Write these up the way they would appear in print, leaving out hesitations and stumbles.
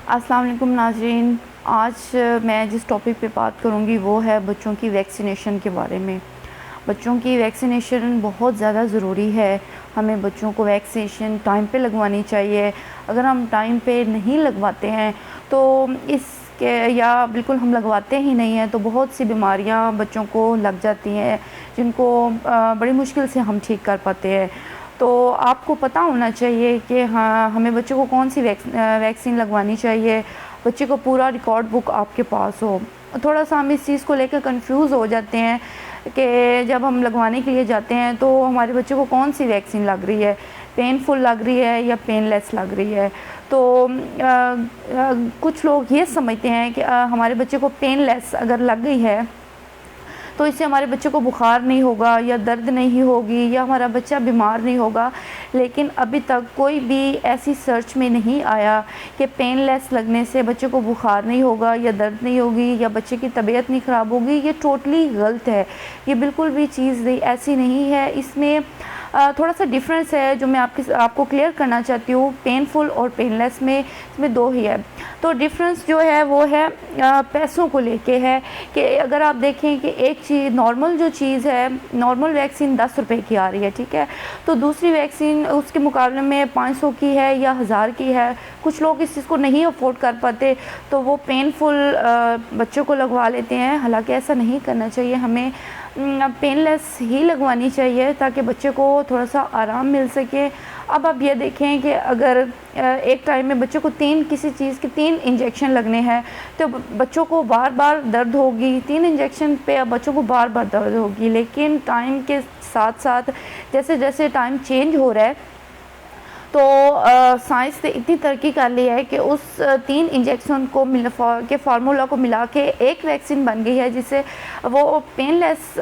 السلام علیکم ناظرین، آج میں جس ٹاپک پہ بات کروں گی وہ ہے بچوں کی ویکسینیشن کے بارے میں۔ بچوں کی ویکسینیشن بہت زیادہ ضروری ہے۔ ہمیں بچوں کو ویکسینیشن ٹائم پہ لگوانی چاہیے۔ اگر ہم ٹائم پہ نہیں لگواتے ہیں تو اس کے یا بالکل ہم لگواتے ہی نہیں ہیں تو بہت سی بیماریاں بچوں کو لگ جاتی ہیں جن کو بڑی مشکل سے ہم ٹھیک کر پاتے ہیں۔ تو آپ کو پتہ ہونا چاہیے کہ ہاں ہمیں بچوں کو کون سی ویکسین لگوانی چاہیے، بچے کو پورا ریکارڈ بک آپ کے پاس ہو۔ تھوڑا سا ہم اس چیز کو لے کر کنفیوز ہو جاتے ہیں کہ جب ہم لگوانے کے لیے جاتے ہیں تو ہمارے بچے کو کون سی ویکسین لگ رہی ہے، پین فل لگ رہی ہے یا پین لیس لگ رہی ہے۔ تو کچھ لوگ یہ سمجھتے ہیں کہ ہمارے بچے کو پین لیس اگر لگ گئی ہے تو اس سے ہمارے بچے کو بخار نہیں ہوگا یا درد نہیں ہوگی یا ہمارا بچہ بیمار نہیں ہوگا، لیکن ابھی تک کوئی بھی ایسی سرچ میں نہیں آیا کہ پین لیس لگنے سے بچے کو بخار نہیں ہوگا یا درد نہیں ہوگی یا بچے کی طبیعت نہیں خراب ہوگی۔ یہ ٹوٹلی غلط ہے، یہ بالکل بھی چیز ایسی نہیں ہے۔ اس میں تھوڑا سا ڈیفرنس ہے جو میں آپ کو کلیئر کرنا چاہتی ہوں۔ پین فل اور پین لیس میں اس میں دو ہی ہے۔ تو ڈیفرنس جو ہے وہ ہے پیسوں کو لے کے ہے کہ اگر آپ دیکھیں کہ ایک چیز نارمل جو چیز ہے، نارمل ویکسین 10 روپے کی آ رہی ہے، ٹھیک ہے، تو دوسری ویکسین اس کے مقابلے میں 500 کی ہے یا 1000 کی ہے۔ کچھ لوگ اس چیز کو نہیں افورڈ کر پاتے تو وہ پین فل بچوں کو لگوا لیتے ہیں، حالانکہ ایسا نہیں کرنا چاہیے۔ ہمیں پین لیس ہی لگوانی چاہیے تاکہ بچے کو تھوڑا سا آرام مل سکے۔ اب آپ یہ دیکھیں کہ اگر ایک ٹائم میں بچے کو کسی چیز کے 3 انجیکشن لگنے ہیں تو بچوں کو بار بار درد ہوگی، 3 انجیکشن پہ بچوں کو بار بار درد ہوگی۔ لیکن ٹائم کے ساتھ ساتھ جیسے جیسے ٹائم چینج ہو رہا ہے تو سائنس نے اتنی ترقی کر لی ہے کہ اس 3 انجیکشن کے فارمولا کو ملا کے ایک ویکسین بن گئی ہے جس سے وہ پین لیس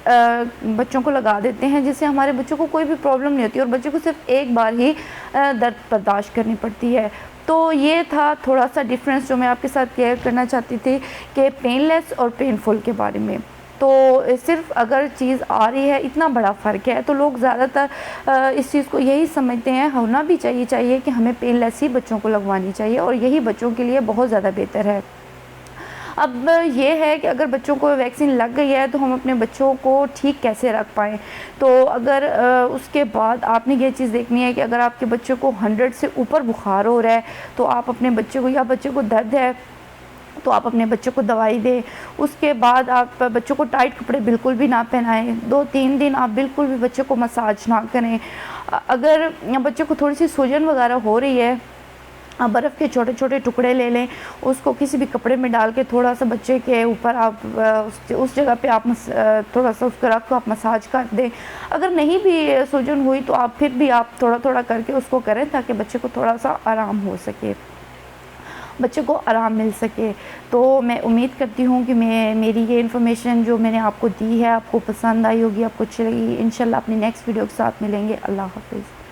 بچوں کو لگا دیتے ہیں، جس سے ہمارے بچوں کو کوئی بھی پرابلم نہیں ہوتی اور بچوں کو صرف ایک بار ہی درد برداشت کرنی پڑتی ہے۔ تو یہ تھا تھوڑا سا ڈیفرنس جو میں آپ کے ساتھ کلیئر کرنا چاہتی تھی کہ پین لیس اور پین فل کے بارے میں۔ تو صرف اگر چیز آ رہی ہے اتنا بڑا فرق ہے تو لوگ زیادہ تر اس چیز کو یہی سمجھتے ہیں، ہونا بھی چاہیے کہ ہمیں پین لیس ہی بچوں کو لگوانی چاہیے اور یہی بچوں کے لیے بہت زیادہ بہتر ہے۔ اب یہ ہے کہ اگر بچوں کو ویکسین لگ گئی ہے تو ہم اپنے بچوں کو ٹھیک کیسے رکھ پائیں۔ تو اگر اس کے بعد آپ نے یہ چیز دیکھنی ہے کہ اگر آپ کے بچے کو 100 سے اوپر بخار ہو رہا ہے تو آپ اپنے بچے کو، یا بچے کو درد ہے تو آپ اپنے بچوں کو دوائی دیں۔ اس کے بعد آپ بچوں کو ٹائٹ کپڑے بالکل بھی نہ پہنائیں۔ 2-3 دن آپ بالکل بھی بچے کو مساج نہ کریں۔ اگر بچے کو تھوڑی سی سوجن وغیرہ ہو رہی ہے، آپ برف کے چھوٹے چھوٹے ٹکڑے لے لیں، اس کو کسی بھی کپڑے میں ڈال کے تھوڑا سا بچے کے اوپر آپ اس جگہ پہ آپ تھوڑا سا اس کو رکھ کو آپ مساج کر دیں۔ اگر نہیں بھی سوجن ہوئی تو آپ پھر بھی آپ تھوڑا تھوڑا کر کے اس کو کریں تاکہ بچے کو تھوڑا سا آرام ہو سکے، بچے کو آرام مل سکے۔ تو میں امید کرتی ہوں کہ میری یہ انفارمیشن جو میں نے آپ کو دی ہے آپ کو پسند آئی ہوگی، آپ کو اچھی لگی۔ انشاءاللہ اپنی نیکسٹ ویڈیو کے ساتھ ملیں گے۔ اللہ حافظ۔